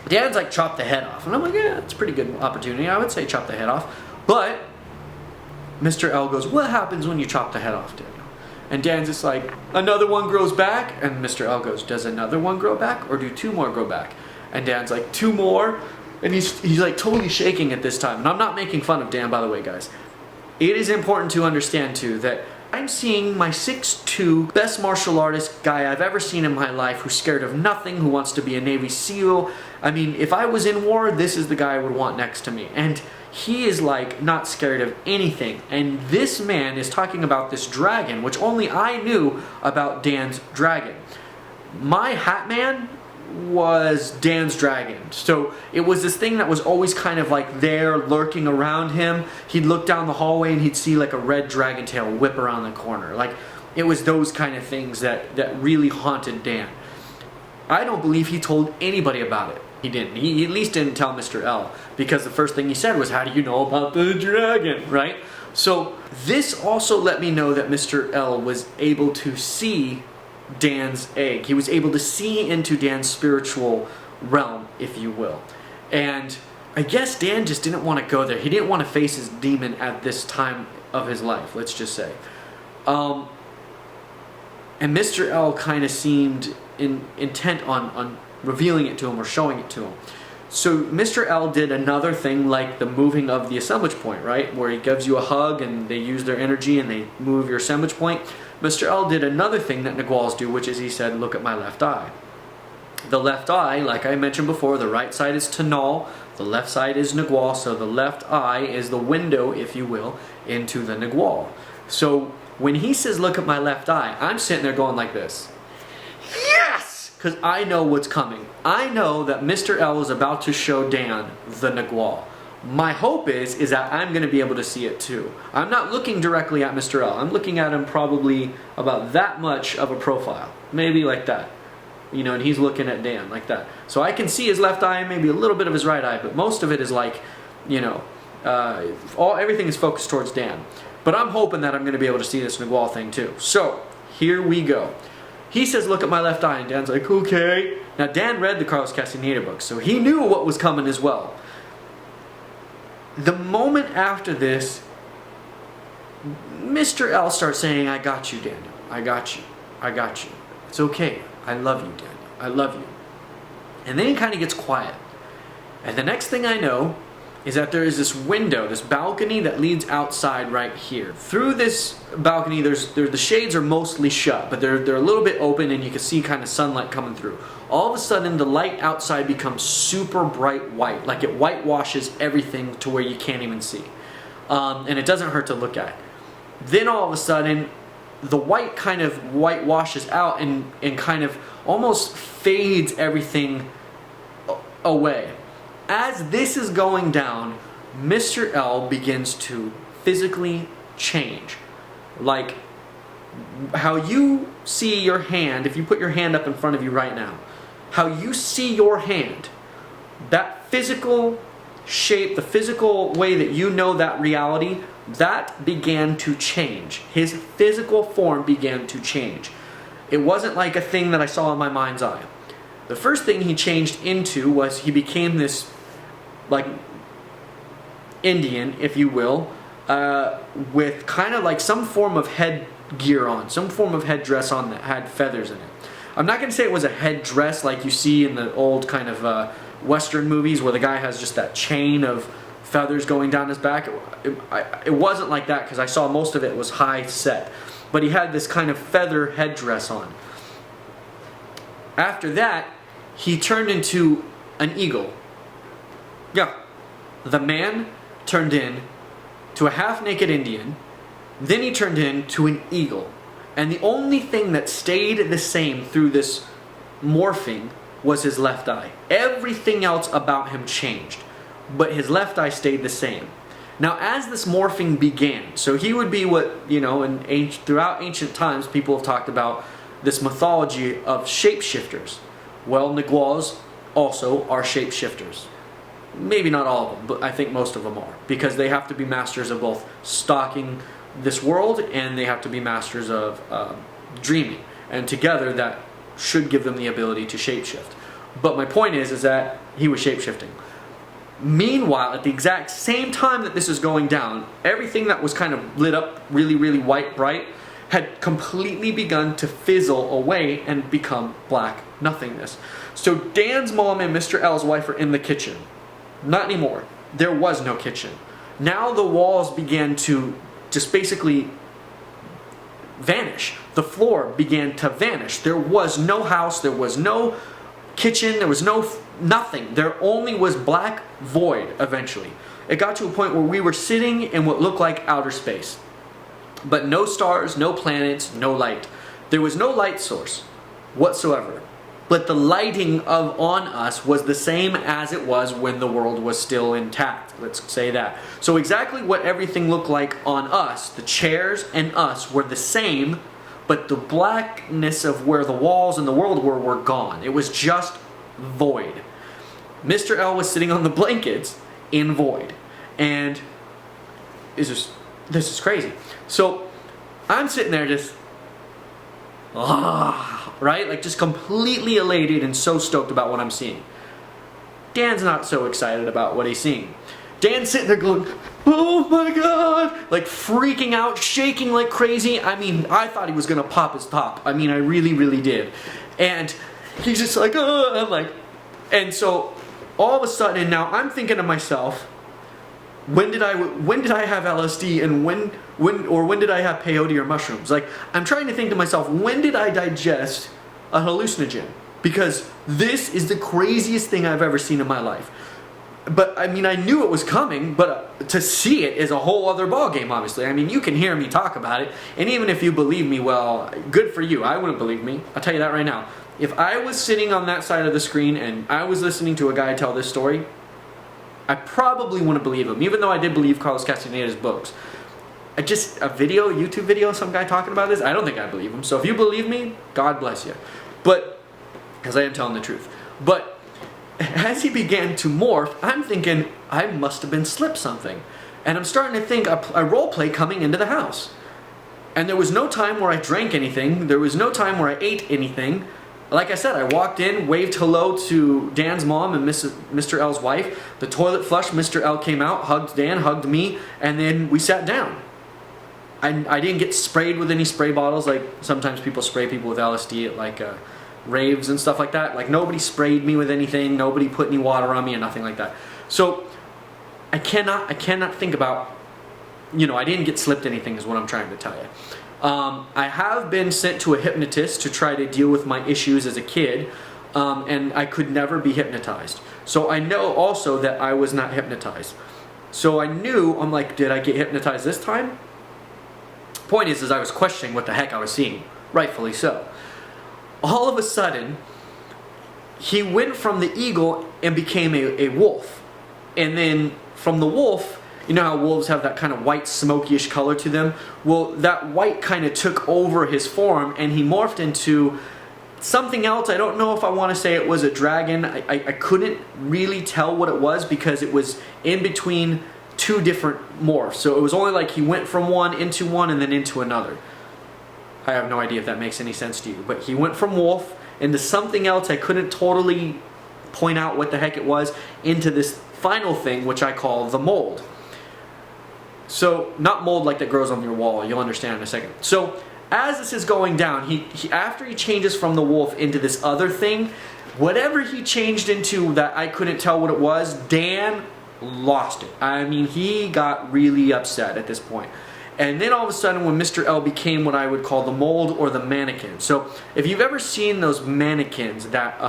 A: Dan's like, "Chop the head off." And I'm like, yeah, that's a pretty good opportunity. I would say chop the head off. But Mr. L goes, "What happens when you chop the head off, Daniel?" And Dan's just like, "Another one grows back." And Mr. L goes, "Does another one grow back, or do 2 more grow back?" And Dan's like, 2 more. And he's like totally shaking at this time. And I'm not making fun of Dan, by the way, guys. It is important to understand too that I'm seeing my 6'2", best martial artist guy I've ever seen in my life, who's scared of nothing, who wants to be a Navy SEAL. I mean, if I was in war, this is the guy I would want next to me. And he is like not scared of anything. And this man is talking about this dragon, which only I knew about Dan's dragon. My Hat Man was Dan's dragon. So it was this thing that was always kind of like there lurking around him. He'd look down the hallway and he'd see like a red dragon tail whip around the corner. Like it was those kind of things that really haunted Dan. I don't believe he told anybody about it. He didn't. He at least didn't tell Mr. L, because the first thing he said was, "How do you know about the dragon?" Right? So this also let me know that Mr. L was able to see Dan's egg. He was able to see into Dan's spiritual realm, if you will. And I guess Dan just didn't want to go there. He didn't want to face his demon at this time of his life, let's just say. And Mr. L kind of seemed intent on revealing it to him or showing it to him. So Mr. L did another thing like the moving of the assemblage point, right? Where he gives you a hug and they use their energy and they move your assemblage point. Mr. L did another thing that Naguals do, which is he said, look at my left eye. The left eye, like I mentioned before, the right side is Tanal, the left side is Nagual, so the left eye is the window, if you will, into the Nagual. So when he says, look at my left eye, I'm sitting there going like this. Yes! Because I know what's coming. I know that Mr. L is about to show Dan the Nagual. My hope is that I'm going to be able to see it too. I'm not looking directly at Mr. L. I'm looking at him probably about that much of a profile. Maybe like that. You know, and he's looking at Dan like that. So I can see his left eye, maybe a little bit of his right eye, but most of it is like, you know, everything is focused towards Dan. But I'm hoping that I'm going to be able to see this Nagual thing too. So, here we go. He says, look at my left eye, and Dan's like, okay. Now, Dan read the Carlos Castaneda book, so he knew what was coming as well. The moment after this, Mr. L starts saying, I got you, Daniel. I got you. I got you. It's okay. I love you, Daniel. I love you. And then he kind of gets quiet. And the next thing I know is that there is this window, this balcony that leads outside right here. Through this balcony, the shades are mostly shut, but they're a little bit open and you can see kind of sunlight coming through. All of a sudden, the light outside becomes super bright white, like it whitewashes everything to where you can't even see. And it doesn't hurt to look at. Then all of a sudden, the white kind of whitewashes out and kind of almost fades everything away. As this is going down, Mr. L begins to physically change. Like how you see your hand, if you put your hand up in front of you right now, how you see your hand, that physical shape, the physical way that you know that reality, that began to change. His physical form began to change. It wasn't like a thing that I saw in my mind's eye. The first thing he changed into was he became this, like, Indian, if you will, with kind of like some form of headgear on, some form of headdress on that had feathers in it. I'm not going to say it was a headdress like you see in the old kind of Western movies where the guy has just that chain of feathers going down his back. It wasn't like that because I saw most of it was high set. But he had this kind of feather headdress on. After that, he turned into an eagle. Yeah, the man turned into a half-naked Indian, then he turned into an eagle. And the only thing that stayed the same through this morphing was his left eye. Everything else about him changed, but his left eye stayed the same. Now, as this morphing began, so he would be what, you know, throughout ancient times, people have talked about this mythology of shapeshifters. Well, Naguals also are shapeshifters. Maybe not all of them, but I think most of them are, because they have to be masters of both stalking this world and they have to be masters of dreaming. And together, that should give them the ability to shapeshift. But my point is that he was shapeshifting. Meanwhile, at the exact same time that this is going down, everything that was kind of lit up really, really white, bright, had completely begun to fizzle away and become black nothingness. So Dan's mom and Mr. L's wife are in the kitchen. Not anymore. There was no kitchen. Now the walls began to just basically vanish. The floor began to vanish. There was no house, there was no kitchen, there was nothing. There only was black void eventually. It got to a point where we were sitting in what looked like outer space. But no stars, no planets, no light. There was no light source whatsoever. But the lighting on us was the same as it was when the world was still intact. Let's say that. So exactly what everything looked like on us, the chairs and us, were the same, but the blackness of where the walls and the world were gone. It was just void. Mr. L was sitting on the blankets in void. And this is crazy. So I'm sitting there just, right? Like just completely elated and so stoked about what I'm seeing. Dan's not so excited about what he's seeing. Dan's sitting there going, oh my God, like freaking out, shaking like crazy. I mean, I thought he was gonna pop his top. I mean, I really, really did. And he's just like, I'm like, and so all of a sudden now I'm thinking to myself, when did I have LSD, and when did I have peyote or mushrooms? Like, I'm trying to think to myself, when did I digest a hallucinogen? Because this is the craziest thing I've ever seen in my life. But I mean, I knew it was coming, but to see it is a whole other ballgame, obviously. I mean, you can hear me talk about it, and even if you believe me, well, good for you. I wouldn't believe me. I'll tell you that right now. If I was sitting on that side of the screen and I was listening to a guy tell this story, I probably wouldn't believe him, even though I did believe Carlos Castaneda's books. A YouTube video, some guy talking about this, I don't think I believe him. So if you believe me, God bless you. But, because I am telling the truth. But as he began to morph, I'm thinking, I must have been slipped something. And I'm starting to think a role play coming into the house. And there was no time where I drank anything. There was no time where I ate anything. Like I said, I walked in, waved hello to Dan's mom and Mr. L's wife. The toilet flushed, Mr. L came out, hugged Dan, hugged me, and then we sat down. I didn't get sprayed with any spray bottles like sometimes people spray people with LSD at like raves and stuff like that. Like, nobody sprayed me with anything, nobody put any water on me and nothing like that. So I cannot think about, you know, I didn't get slipped anything is what I'm trying to tell you. I have been sent to a hypnotist to try to deal with my issues as a kid, and I could never be hypnotized. So I know also that I was not hypnotized. So I knew, I'm like, did I get hypnotized this time? Point is I was questioning what the heck I was seeing, rightfully so. All of a sudden, he went from the eagle and became a wolf. And then from the wolf, you know how wolves have that kind of white smoky-ish color to them? Well, that white kind of took over his form and he morphed into something else. I don't know if I want to say it was a dragon. I couldn't really tell what it was because it was in between two different morphs. So it was only like he went from one and then into another. I have no idea if that makes any sense to you. But he went from wolf into something else. I couldn't totally point out what the heck it was, into this final thing, which I call the mold. So, not mold like that grows on your wall, you'll understand in a second. So, as this is going down, after he changes from the wolf into this other thing, whatever he changed into that I couldn't tell what it was, Dan lost it. I mean, he got really upset at this point. And then all of a sudden when Mr. L became what I would call the mold or the mannequin. So, if you've ever seen those mannequins that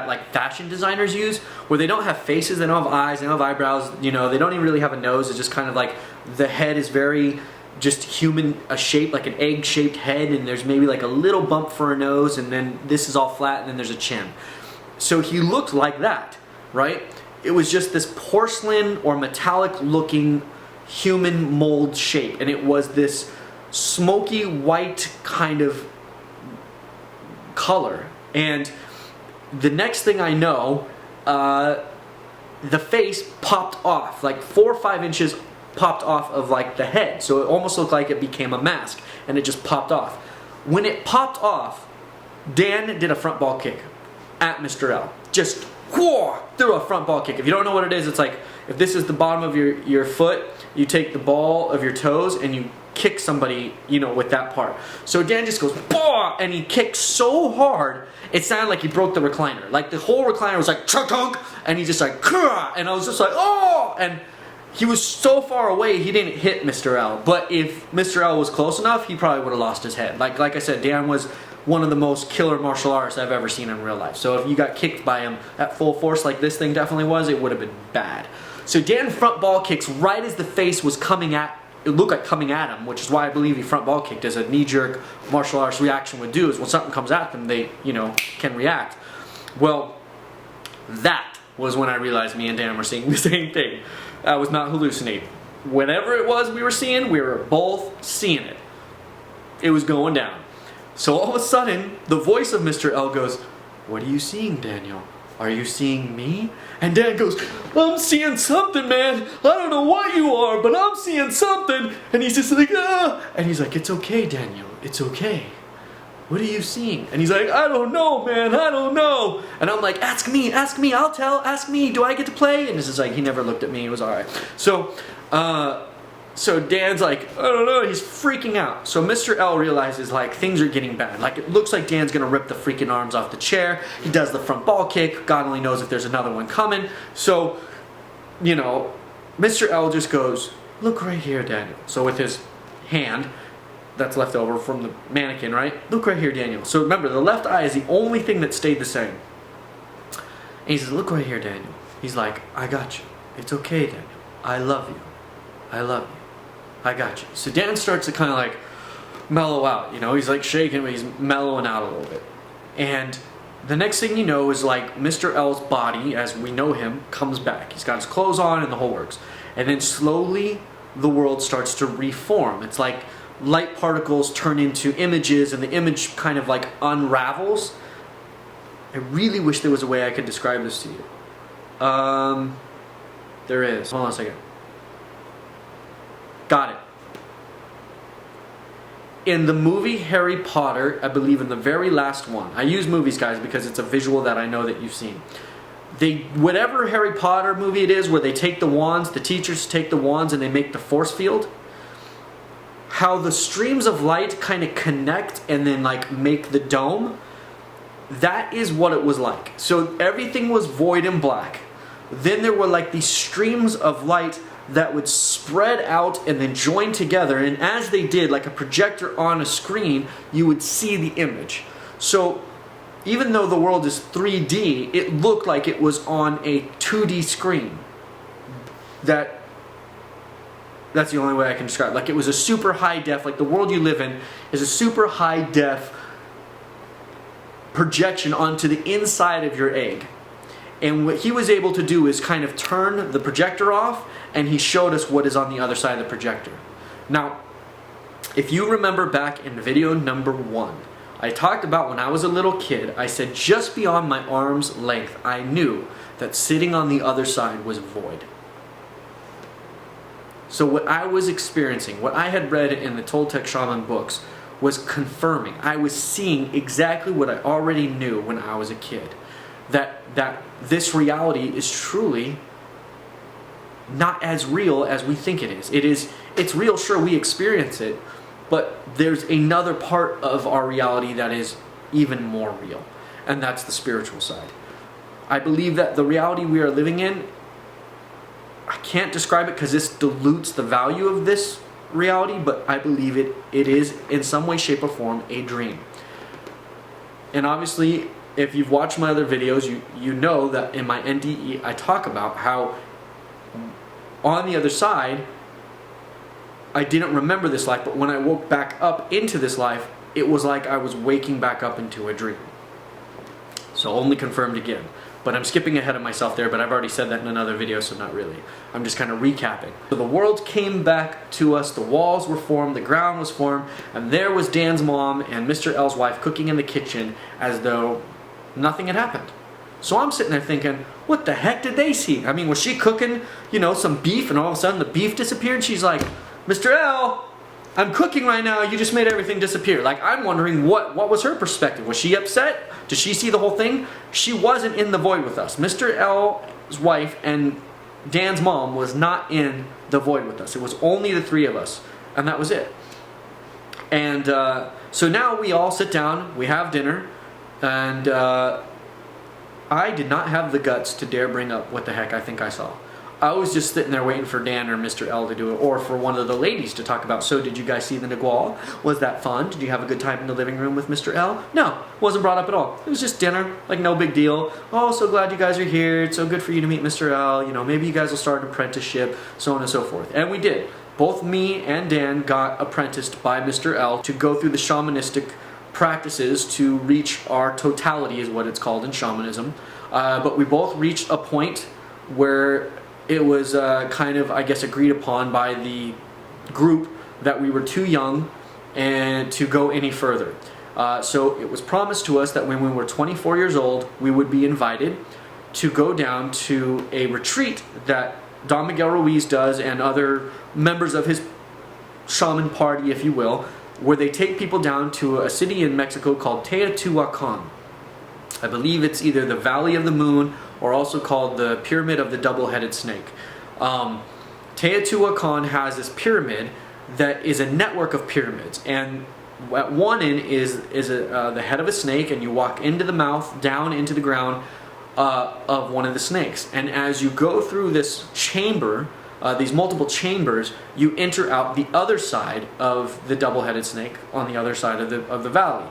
A: like fashion designers use, where they don't have faces, they don't have eyes, they don't have eyebrows, you know, they don't even really have a nose, it's just kind of like the head is very just human, a shape, like an egg-shaped head, and there's maybe like a little bump for a nose, and then this is all flat, and then there's a chin. So he looked like that, right? It was just this porcelain or metallic looking human mold shape, and it was this smoky white kind of color. And the next thing I know, the face popped off, like 4 or 5 inches popped off of like the head. So it almost looked like it became a mask, and it just popped off. When it popped off, Dan did a front ball kick at Mr. L. Just whoa, threw a front ball kick. If you don't know what it is, it's like if this is the bottom of your foot, you take the ball of your toes and you kick somebody, you know, with that part. So Dan just goes, bah! And he kicked so hard, it sounded like he broke the recliner. Like the whole recliner was like, chunk, and he just like, Kah! And I was just like, oh! And he was so far away, he didn't hit Mr. L. But if Mr. L was close enough, he probably would have lost his head. Like I said, Dan was one of the most killer martial artists I've ever seen in real life. So if you got kicked by him at full force like this thing definitely was, it would have been bad. So Dan front ball kicks right as the face was coming at, it looked like coming at him, which is why I believe he front ball kicked, as a knee-jerk martial arts reaction would do, is when something comes at them, they, you know, can react. Well, that was when I realized me and Dan were seeing the same thing. I was not hallucinating. Whatever it was we were seeing, we were both seeing it. It was going down. So all of a sudden, the voice of Mr. L goes, "What are you seeing, Daniel? Are you seeing me?" And Dan goes, "I'm seeing something, man. I don't know what you are, but I'm seeing something." And he's just like, ah. And he's like, "It's okay, Daniel. It's okay. what are you seeing? And he's like, I don't know, man, I don't know. And I'm like, ask me, I'll tell, ask me, do I get to play? And this is like, he never looked at me, it was all right. So Dan's like, I don't know, he's freaking out. So Mr. L realizes like things are getting bad. Like it looks like Dan's gonna rip the freaking arms off the chair. He does the front ball kick. God only knows if there's another one coming. So, you know, Mr. L just goes, look right here, Daniel. So with his hand that's left over from the mannequin, right? Look right here, Daniel. So remember, the left eye is the only thing that stayed the same. And he says, look right here, Daniel. He's like, I got you. It's okay, Daniel. I love you. I love you. I got you. So Dan starts to kind of like mellow out, you know, he's like shaking, but he's mellowing out a little bit. And the next thing you know is like Mr. L's body, as we know him, comes back. He's got his clothes on and the whole works. And then slowly the world starts to reform. It's like light particles turn into images and the image kind of like unravels. I really wish there was a way I could describe this to you. There is. Hold on a second. Got it. In the movie Harry Potter, I believe in the very last one, I use movies, guys, because it's a visual that I know that you've seen. Whatever Harry Potter movie it is where they take the wands, the teachers take the wands and they make the force field, how the streams of light kind of connect and then like make the dome, that is what it was like. So everything was void and black. Then there were like these streams of light that would spread out and then join together, and as they did, like a projector on a screen, you would see the image. So even though the world is 3D, it looked like it was on a 2D screen. That's the only way I can describe it. Like it was a super high def, like the world you live in is a super high def projection onto the inside of your egg. And what he was able to do is kind of turn the projector off, and he showed us what is on the other side of the projector. Now, if you remember back in video number 1, I talked about when I was a little kid, I said just beyond my arm's length, I knew that sitting on the other side was void. So what I was experiencing, what I had read in the Toltec Shaman books, was confirming. I was seeing exactly what I already knew when I was a kid. That this reality is truly not as real as we think it is. It's real, sure, we experience it, but there's another part of our reality that is even more real, and that's the spiritual side. I believe that the reality we are living in, I can't describe it because this dilutes the value of this reality, but I believe it is in some way, shape, or form a dream. And obviously, if you've watched my other videos, you know that in my NDE I talk about how on the other side I didn't remember this life, but when I woke back up into this life, it was like I was waking back up into a dream. So only confirmed again. But I'm skipping ahead of myself there, but I've already said that in another video, so not really. I'm just kind of recapping. So the world came back to us, the walls were formed, the ground was formed, and there was Dan's mom and Mr. L's wife cooking in the kitchen as though nothing had happened. So I'm sitting there thinking, what the heck did they see? I mean, was she cooking, you know, some beef, and all of a sudden the beef disappeared? She's like, Mr. L, I'm cooking right now, you just made everything disappear. Like, I'm wondering what was her perspective? Was she upset? Did she see the whole thing? She wasn't in the void with us. Mr. L's wife and Dan's mom was not in the void with us. It was only the three of us, and that was it. And so now we all sit down, we have dinner, and I did not have the guts to dare bring up what the heck I think I saw. I was just sitting there waiting for Dan or Mr. L to do it, or for one of the ladies to talk about, so did you guys see the Nagual? Was that fun? Did you have a good time in the living room with Mr. L? No, wasn't brought up at all. It was just dinner, like no big deal. Oh, so glad you guys are here. It's so good for you to meet Mr. L. You know, maybe you guys will start an apprenticeship, so on and so forth. And we did. Both me and Dan got apprenticed by Mr. L to go through the shamanistic practices to reach our totality, is what it's called in shamanism. But we both reached a point where it was kind of, I guess, agreed upon by the group that we were too young and to go any further. So it was promised to us that when we were 24 years old, we would be invited to go down to a retreat that Don Miguel Ruiz does and other members of his shaman party, if you will, where they take people down to a city in Mexico called Teotihuacan. I believe it's either the Valley of the Moon or also called the Pyramid of the Double-Headed Snake. Teotihuacan has this pyramid that is a network of pyramids, and at one end is the head of a snake, and you walk into the mouth, down into the ground of one of the snakes. And as you go through this chamber, these multiple chambers, you enter out the other side of the double-headed snake on the other side of the valley.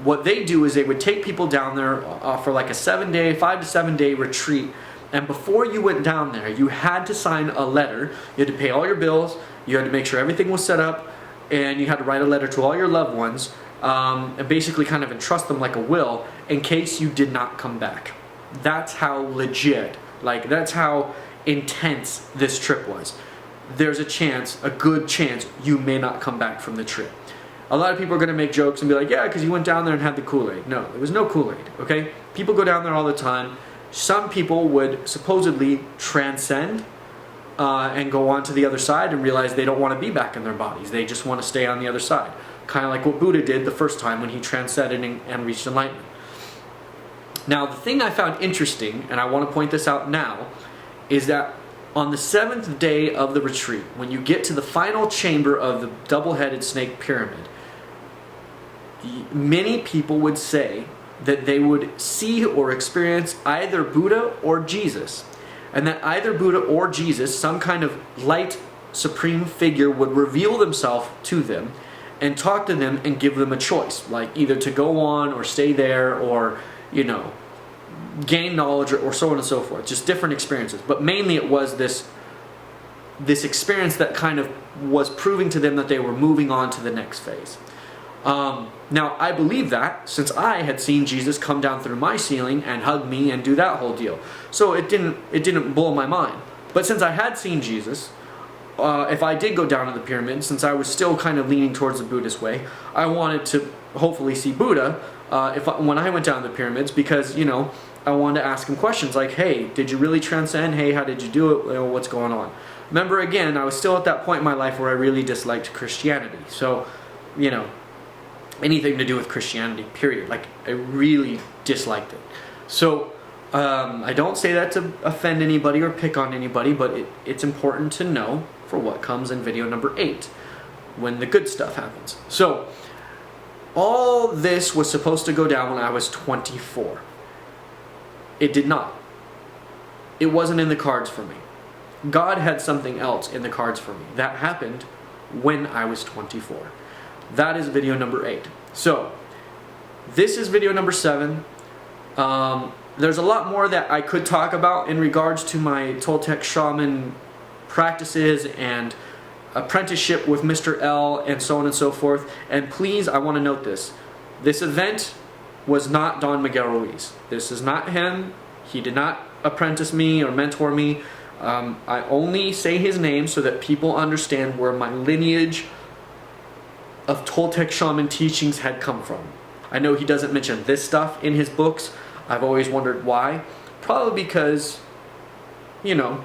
A: What they do is they would take people down there for like a 5 to 7 day retreat. And before you went down there, you had to sign a letter. You had to pay all your bills. You had to make sure everything was set up. And you had to write a letter to all your loved ones and basically kind of entrust them like a will in case you did not come back. That's how legit, like that's how intense this trip was. There's a good chance you may not come back from the trip. A lot of people are going to make jokes and be like, yeah, because you went down there and had the Kool-Aid. No, there was no Kool-Aid, okay? People go down there all the time. Some people would supposedly transcend and go on to the other side and realize they don't want to be back in their bodies. They just want to stay on the other side. Kind of like what Buddha did the first time when he transcended and reached enlightenment. Now, the thing I found interesting, and I want to point this out now, is that on the 7th day of the retreat, when you get to the final chamber of the double-headed snake pyramid, many people would say that they would see or experience either Buddha or Jesus, and that either Buddha or Jesus, some kind of light supreme figure, would reveal themselves to them and talk to them and give them a choice, like either to go on or stay there, or, you know, gain knowledge, or so on and so forth. Just different experiences. But mainly it was this experience that kind of was proving to them that they were moving on to the next phase. Now, I believe that since I had seen Jesus come down through my ceiling and hug me and do that whole deal. So it didn't blow my mind. But since I had seen Jesus, if I did go down to the pyramid, since I was still kind of leaning towards the Buddhist way, I wanted to hopefully see Buddha when I went down to the pyramids, because, you know, I wanted to ask him questions like, hey, did you really transcend? Hey, how did you do it? You know, what's going on? Remember, again, I was still at that point in my life where I really disliked Christianity. So, you know, anything to do with Christianity, period. Like, I really disliked it. So, I don't say that to offend anybody or pick on anybody, but it's important to know for what comes in video number 8, when the good stuff happens. So, all this was supposed to go down when I was 24. It did not. It wasn't in the cards for me. God had something else in the cards for me. That happened when I was 24. That is video number 8. So, this is video number 7. There's a lot more that I could talk about in regards to my Toltec shaman practices and apprenticeship with Mr. L and so on and so forth. And please, I want to note this. This event was not Don Miguel Ruiz. This is not him. He did not apprentice me or mentor me. I only say his name so that people understand where my lineage of Toltec shaman teachings had come from. I know he doesn't mention this stuff in his books. I've always wondered why. Probably because, you know,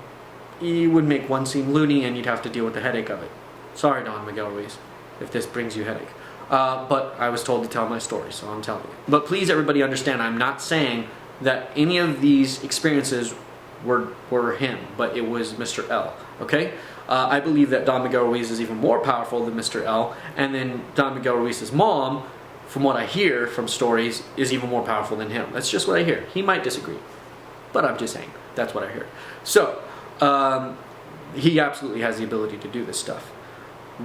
A: he would make one seem loony and you'd have to deal with the headache of it. Sorry, Don Miguel Ruiz, if this brings you headache. But I was told to tell my story, so I'm telling you. But please, everybody, understand, I'm not saying that any of these experiences were him, but it was Mr. L, okay? I believe that Don Miguel Ruiz is even more powerful than Mr. L, and then Don Miguel Ruiz's mom, from what I hear from stories, is even more powerful than him. That's just what I hear. He might disagree, but I'm just saying, that's what I hear. So, he absolutely has the ability to do this stuff.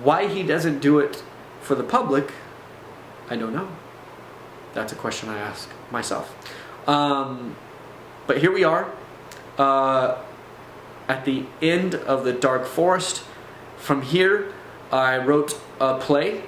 A: Why he doesn't do it for the public, I don't know. That's a question I ask myself. But here we are, at the end of the dark forest. From here, I wrote a play,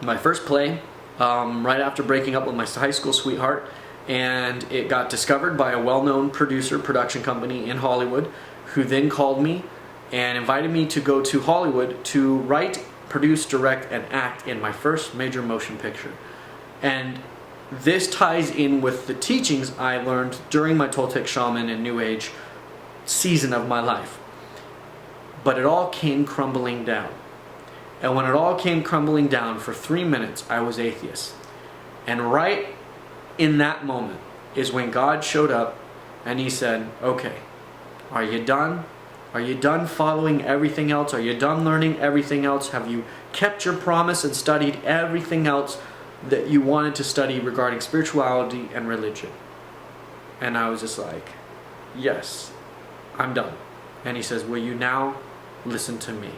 A: my first play, right after breaking up with my high school sweetheart, and it got discovered by a well-known production company in Hollywood, who then called me and invited me to go to Hollywood to write, produce, direct, and act in my first major motion picture. And this ties in with the teachings I learned during my Toltec shaman and New Age season of my life. But it all came crumbling down. And when it all came crumbling down, for 3 minutes, I was atheist. And right in that moment is when God showed up and he said, okay, are you done? Are you done following everything else? Are you done learning everything else? Have you kept your promise and studied everything else that you wanted to study regarding spirituality and religion? And I was just like, yes, I'm done. And he says, will you now listen to me?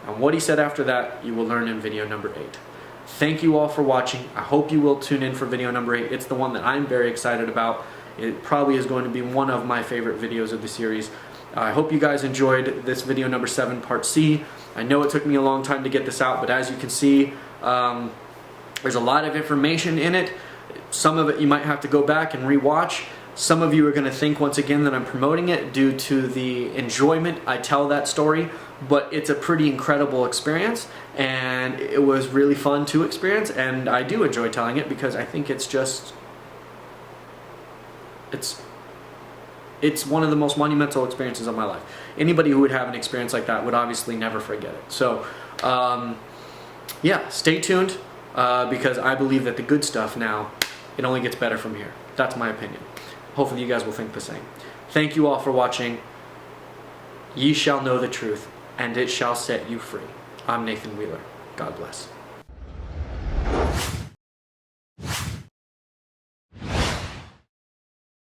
A: And what he said after that, you will learn in video number 8. Thank you all for watching. I hope you will tune in for video number 8. It's the one that I'm very excited about. It probably is going to be one of my favorite videos of the series. I hope you guys enjoyed this video number 7, part C. I know it took me a long time to get this out, but as you can see, there's a lot of information in it. Some of it you might have to go back and rewatch. Some of you are going to think once again that I'm promoting it due to the enjoyment I tell that story, but it's a pretty incredible experience, and it was really fun to experience, and I do enjoy telling it because I think it's just, it's one of the most monumental experiences of my life. Anybody who would have an experience like that would obviously never forget it. So, yeah, stay tuned because I believe that the good stuff now, it only gets better from here. That's my opinion. Hopefully you guys will think the same. Thank you all for watching. Ye shall know the truth, and it shall set you free. I'm Nathan Wheeler. God bless.